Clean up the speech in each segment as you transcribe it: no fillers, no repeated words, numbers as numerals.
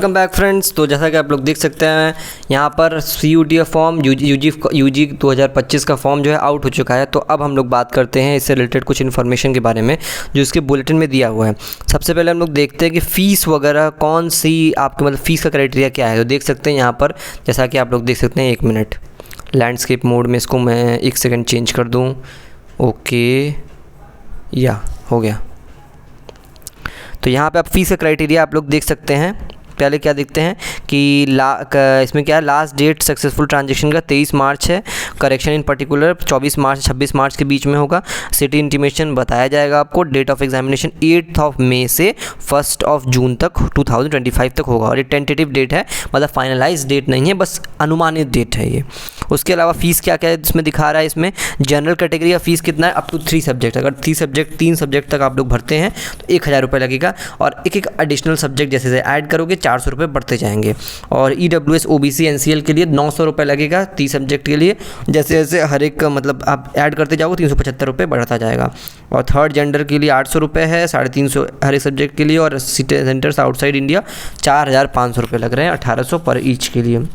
Welcome back friends. तो जैसा कि आप लोग देख सकते हैं यहाँ पर CUET फॉर्म यूजी 2025 का फॉर्म जो है आउट हो चुका है। तो अब हम लोग बात करते हैं इससे रिलेटेड कुछ इन्फॉर्मेशन के बारे में जो इसके बुलेटिन में दिया हुआ है। सबसे पहले हम लोग देखते हैं कि फ़ीस वगैरह कौन सी आपके मतलब फ़ीस का क्राइटेरिया क्या है। तो देख सकते हैं यहाँ पर जैसा कि आप लोग देख सकते हैं, 1 मिनट लैंडस्केप मोड में इसको मैं 1 सेकेंड चेंज कर दूँ। ओके, या हो गया। तो यहाँ पे आप फ़ीस का क्राइटेरिया आप लोग देख सकते हैं। पहले क्या देखते हैं कि इसमें क्या है, लास्ट डेट सक्सेसफुल ट्रांजैक्शन का 23 मार्च है। करेक्शन इन पर्टिकुलर 24 मार्च 26 मार्च के बीच में होगा। सिटी इंटीमेशन बताया जाएगा आपको। डेट ऑफ एग्जामिनेशन 8 मई से 1 जून तक 2025 तक होगा। और ये टेंटेटिव डेट है, मतलब फाइनलाइज डेट नहीं है, बस अनुमानित डेट है ये। उसके अलावा फ़ीस क्या क्या है इसमें दिखा रहा है। इसमें जनरल कैटेगरी का फ़ीस कितना है, अप टू 3 सब्जेक्ट। अगर 3 सब्जेक्ट तक आप लोग भरते हैं तो 1000 रुपये लगेगा। और एक एडिशनल सब्जेक्ट जैसे ऐड करोगे 400 रुपये बढ़ते जाएंगे। और EWS OBC NCL के लिए 900 रुपये लगेगा 30 सब्जेक्ट के लिए। जैसे जैसे हर एक मतलब आप ऐड करते जाओगे 375 रुपये बढ़ता जाएगा। और थर्ड जेंडर के लिए 800 रुपये है, 350 हर एक सब्जेक्ट के लिए। और सिटी सेंटर्स आउटसाइड इंडिया 4500 रुपये लग रहे हैं, 1800 पर ईच के लिए।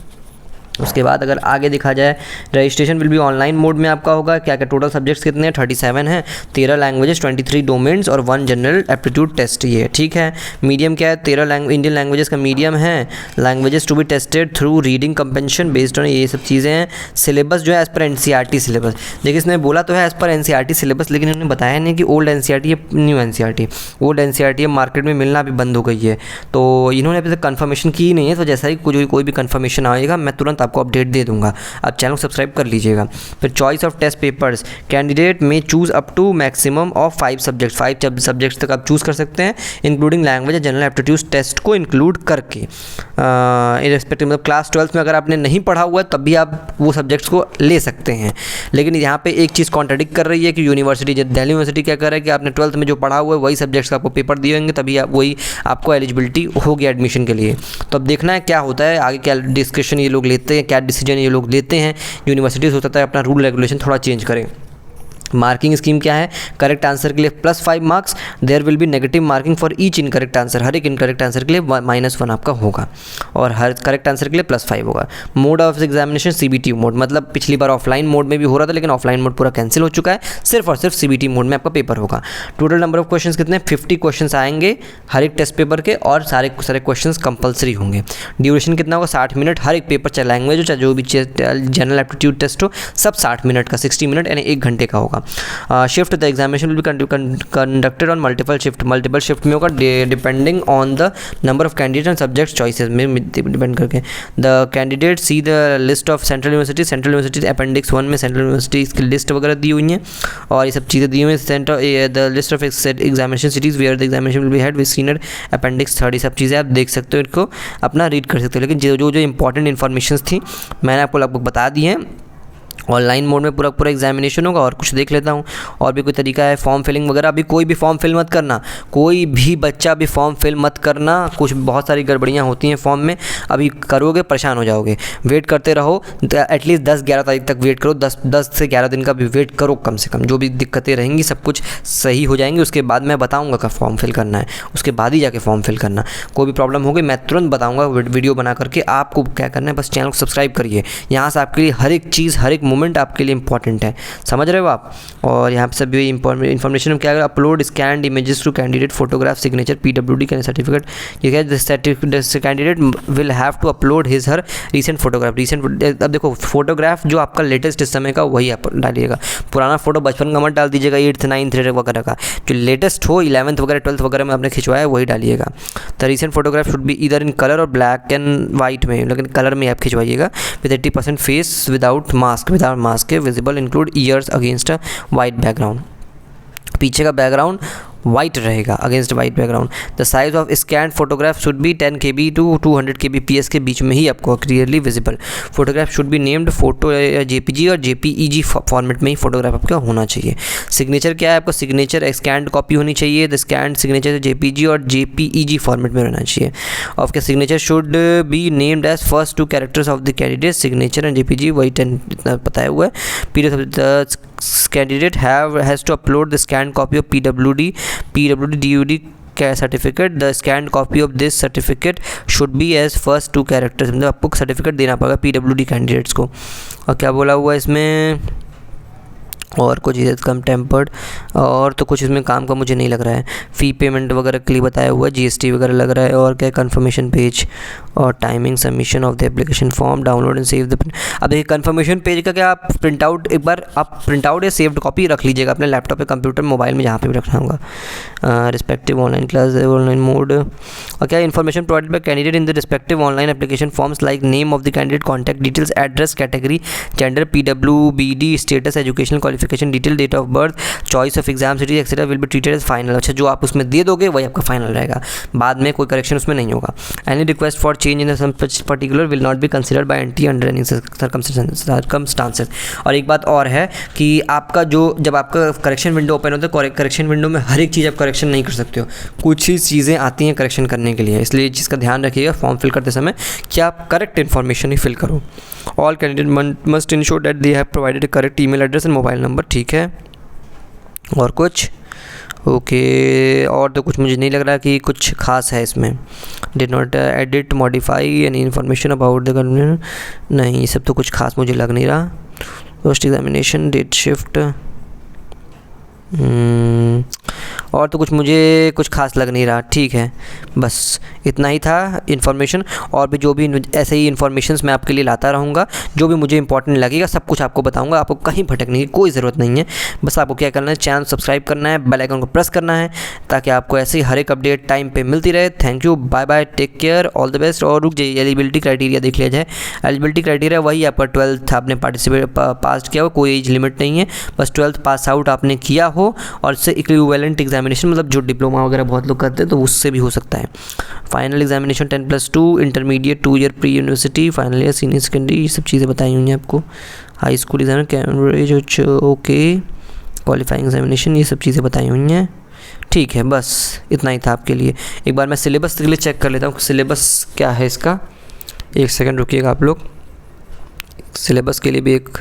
उसके बाद अगर आगे देखा जाए, registration will be online mode में आपका होगा। क्या क्या टोटल सब्जेक्ट्स कितने हैं, 37 हैं, 13 लैंग्वेजेस, 23 डोमेन्स और 1 जनरल एप्टीट्यूड टेस्ट। ये ठीक है। मीडियम क्या है, 13 इंडियन लैंग्वेजेस का मीडियम है। Languages to be tested through reading comprehension based on, ये सब चीज़ें हैं। सिलेबस जो है एज़ पर NCERT सिलेबस। देखिए इसने बोला तो है एज़ पर NCERT सिलेबस, लेकिन इन्होंने बताया नहीं कि ओल्ड NCERT या new NCERT। Old NCERT market में मिलना भी बंद हो गई है, तो इन्होंने अभी तक कन्फर्मेशन की नहीं है। तो जैसा ही कोई भी कन्फर्मेशन आएगा मैं तुरंत आपको अपडेट दे दूंगा। आप चैनल को सब्सक्राइब कर लीजिएगा। फिर choice of test papers, candidate में choose up to maximum of 5 subject. 5 subjects तक आप चूज़ कर सकते हैं, इंक्लूडिंग लैंग्वेज या जनरल एप्टीट्यूड टेस्ट को इंक्लूड करके। इरेस्पेक्टिव मतलब क्लास 12 में अगर आपने नहीं पढ़ा हुआ है तब भी आप वो सब्जेक्ट्स को ले सकते हैं। लेकिन यहाँ पे एक चीज़ कॉन्ट्राडिक्ट कर रही है कि यूनिवर्सिटी, दिल्ली यूनिवर्सिटी क्या कर रहा है कि आपने 12th में जो पढ़ा हुआ है वही सब्जेक्ट्स का आपको पेपर दिए होंगे, तभी वही आपको एलिजिबिलिटी होगी एडमिशन के लिए। तो अब देखना है क्या होता है आगे, क्या डिस्कशन ये लोग लेते हैं, क्या डिसीजन ये लोग लेते हैं। यूनिवर्सिटीज़ हो सकता है अपना रूल रेगुलेशन थोड़ा चेंज करें। मार्किंग स्कीम क्या है, करेक्ट आंसर के लिए +5 marks. There will be negative marking for each incorrect answer. हर एक इनकरेक्ट आंसर के लिए -1 आपका होगा और हर करेक्ट आंसर के लिए +5 होगा। Mode of examination CBT mode, मतलब पिछली बार ऑफलाइन मोड में भी हो रहा था, लेकिन ऑफलाइन मोड पूरा कैंसिल हो चुका है। सिर्फ और सिर्फ CBT मोड में आपका पेपर होगा। टोटल नंबर ऑफ क्वेश्चंस कितने, 50 क्वेश्चंस आएंगे हर एक टेस्ट पेपर के, और सारे क्वेश्चंस कंपलसरी होंगे। ड्यूरेशन कितना होगा, 60 मिनट। हर एक पेपर, चाहे लैंग्वेज हो चाहे जो भी जनरल एप्टीट्यूड टेस्ट हो, सब 60 मिनट का, 60 मिनट यानी 1 घंटे का होगा। Shift the examination will be conducted on multiple shift में होगा, depending on the number of candidate and subject choices में डिपेंड करके। The candidate see the list of central universities appendix 1 में सेंट्रल यूनिवर्सिटीज़ की लिस्ट वगैरह दी हुई हैं और ये सब चीज़ें दी हुई हैं। The list of examination cities where the examination will be held with senior appendix 30। सब चीज़ें आप देख सकते हो, इनको अपना रीड कर सकते हो। लेकिन जो इंपॉर्टेंट इन्फॉर्मेशन थी मैंने आपको लगभग बता दी हैं। ऑनलाइन मोड में पूरा एग्जामिनेशन होगा। और कुछ देख लेता हूँ और भी कोई तरीका है, फॉर्म फिलिंग वगैरह। अभी कोई भी फॉर्म फिल मत करना, कोई भी बच्चा भी फॉर्म फिल मत करना। कुछ बहुत सारी गड़बड़ियाँ होती हैं फॉर्म में, अभी करोगे परेशान हो जाओगे। वेट करते रहो, एटलीस्ट 10-11 तारीख तक वेट करो। 10 से 11 दिन का भी वेट करो कम से कम। जो भी दिक्कतें रहेंगी सब कुछ सही हो जाएंगी। उसके बाद मैं बताऊँगा कब फॉर्म फिल करना है, उसके बाद ही जाके फॉर्म फिल करना। कोई भी प्रॉब्लम होगी मैं तुरंत बताऊँगा वीडियो बना करके। आपको क्या करना है, बस चैनल को सब्सक्राइब करिए। यहाँ से आपके लिए हर एक चीज़, हर एक मोमेंट आपके लिए इंपॉर्टेंट है, समझ रहे हो आप। और यहाँ पे सभी इन्फॉर्मेशन में क्या है, upload scanned images to candidate, photograph, signature, PWD का सर्टिफिकेट। ये क्या है, candidate will have to upload his her recent photograph. अब देखो फोटोग्राफ जो आपका लेटेस्ट इस समय का वही आप डालिएगा। पुराना फोटो बचपन का मत डाल दीजिएगा, 8th 9th वगैरह का। जो लेटेस्ट हो 11th वगैरह 12th वगैरह में आपने खिंचवाया वही डालिएगा। The recent photograph should be either in colour और ब्लैक एंड वाइट में, लेकिन कलर में आप खिंचवाइएगा। विद 80% फेस विदाउट मास्क के visible, include ears against a white background. पीछे का बैकग्राउंड वाइट रहेगा against white background. The size of scan photograph should be 10 KB to 200 kbps के बीच में ही आपको clearly visible. Photograph should be named photo JPG और JPEG फॉर्मेट में ही फोटोग्राफ आपका होना चाहिए। सिग्नेचर क्या है, आपको सिग्नेचर स्कैंड कॉपी होनी चाहिए। द स्कैंड सिग्नेचर JPG और JPEG फॉर्मेट में रहना चाहिए। आपका signature should be named as first 2 characters of the candidate. Signature and JPG वही 10 इतना बताया हुआ है। Period of the candidate has to upload the scanned copy of PWD, DUD certificate, the scan copy of this certificate should be as first 2 characters, मतलब आपको certificate देना पड़ेगा PWD candidates को। और क्या बोला हुआ है इसमें, और कुछ इधर कम टेम्पर्ड, और तो कुछ इसमें काम का मुझे नहीं लग रहा है। फ़ी पेमेंट वगैरह के लिए बताया हुआ है, GST वगैरह लग रहा है। और क्या कन्फर्मेशन पेज और timing submission of the application form, download and save the. अब देखिए कन्फर्मेशन पेज का क्या, आप प्रिंट आउट एक बार आप प्रिंट आउट या सेव्ड कॉपी रख लीजिएगा अपने लैपटॉप पे, कंप्यूटर, मोबाइल में, जहाँ पे भी रखना होगा। Respective online class, online mode. और क्या information provided by candidate in the respective online application forms like name of the candidate, contact details, address, category, gender, PWBD status, educational qualification detail, date of birth, choice of exam city etcetera will be treated as final. अच्छा, जो आप उसमें दे दोगे वही आपका final रहेगा, बाद में कोई करेक्शन उसमें नहीं होगा। Any request for change in some particular will not be considered by NTA under any circumstances. और एक बात और है कि आपका जो जब आपका करेक्शन विंडो ओपन होता है, करेक्शन विंडो में हर एक चीज़ आप करेक्शन नहीं कर सकते हो, कुछ ही चीज़ें आती हैं करेक्शन करने के लिए, इसलिए चीज़ का ध्यान रखिएगा फॉर्म फिल करते समय कि आप करेक्ट इन्फॉर्मेशन ही फिल करो। All candidate must ensure that they have provided correct email address and mobile number. ठीक है, और कुछ ओके, और तो कुछ मुझे नहीं लग रहा कि कुछ खास है इसमें। Did not edit modify any information about the, नहीं, ये सब तो कुछ खास मुझे लग नहीं रहा। पोस्ट एग्जामिनेशन डेट शिफ्ट, और तो कुछ मुझे कुछ खास लग नहीं रहा। ठीक है, बस इतना ही था इन्फॉर्मेशन। और भी जो भी ऐसे ही इन्फॉर्मेशंस मैं आपके लिए लाता रहूँगा, जो भी मुझे इंपॉर्टेंट लगेगा सब कुछ आपको बताऊँगा। आपको कहीं भटकने की कोई ज़रूरत नहीं है, बस आपको क्या करना है, चैनल सब्सक्राइब करना है, बेल आइकन को प्रेस करना है, ताकि आपको ऐसे ही हर एक अपडेट टाइम पे मिलती रहे। Thank you, bye bye, take care, all the best. और रुक जाइए, एलिजिबिलिटी क्राइटेरिया देख लिया जाए। एलिजिबिलिटी क्राइटेरिया वही आपका 12th आपने पास किया हो, कोई एज लिमिट नहीं है, बस 12th पास आउट आपने किया हो, और इससे इक्विवेलेंट एग्जामिनेशन, मतलब जो डिप्लोमा वगैरह बहुत लोग करते हैं तो उससे भी हो सकता है। Final examination 10+2, intermediate 2 year pre university, final year, senior secondary, ये सब चीज़ें बताई हुई हैं आपको। High school exam, Cambridge, okay, qualifying examination, ये सब चीज़ें बताई हुई हैं। ठीक है, बस इतना ही था आपके लिए। एक बार मैं सिलेबस के लिए चेक कर लेता हूँ, सिलेबस क्या है इसका। एक सेकेंड रुकिएगा आप लोग, सिलेबस के लिए भी एक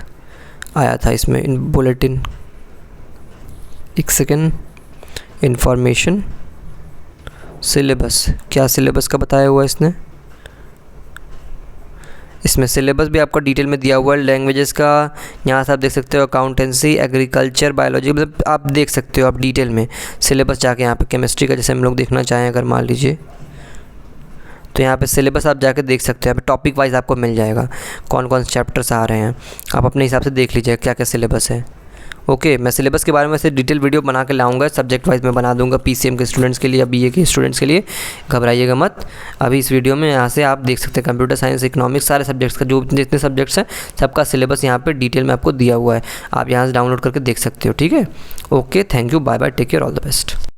आया था इसमें इन बुलेटिन। एक सेकेंड, इंफॉर्मेशन, सिलेबस, क्या सिलेबस का बताया हुआ है इसमें सिलेबस भी आपका डिटेल में दिया हुआ है। लैंग्वेजेस का यहाँ से आप देख सकते हो, अकाउंटेंसी, एग्रीकल्चर, बायोलॉजी, मतलब आप देख सकते हो आप डिटेल में सिलेबस जाके। यहाँ पे केमिस्ट्री का जैसे हम लोग देखना चाहें अगर मान लीजिए, तो यहाँ पे सिलेबस आप जाके देख सकते हो। यहाँ पे टॉपिक वाइज आपको मिल जाएगा कौन कौन से चैप्टर्स आ रहे हैं, आप अपने हिसाब से देख लीजिए क्या क्या सिलेबस है। ओके, मैं सिलेबस के बारे में से डिटेल वीडियो बना के लाऊंगा, सब्जेक्ट वाइज मैं बना दूंगा, PCM के स्टूडेंट्स के लिए या BA के स्टूडेंट्स के लिए, घबराइएगा मत। अभी इस वीडियो में यहाँ से आप देख सकते हैं कंप्यूटर साइंस, इकोनॉमिक्स, सारे सब्जेक्ट्स का जो जितने सब्जेक्ट्स हैं सबका सिलेबस यहाँ पे डिटेल में आपको दिया हुआ है, आप यहाँ से डाउनलोड करके देख सकते हो। ठीक है, okay, thank you, bye bye, take care, all the best.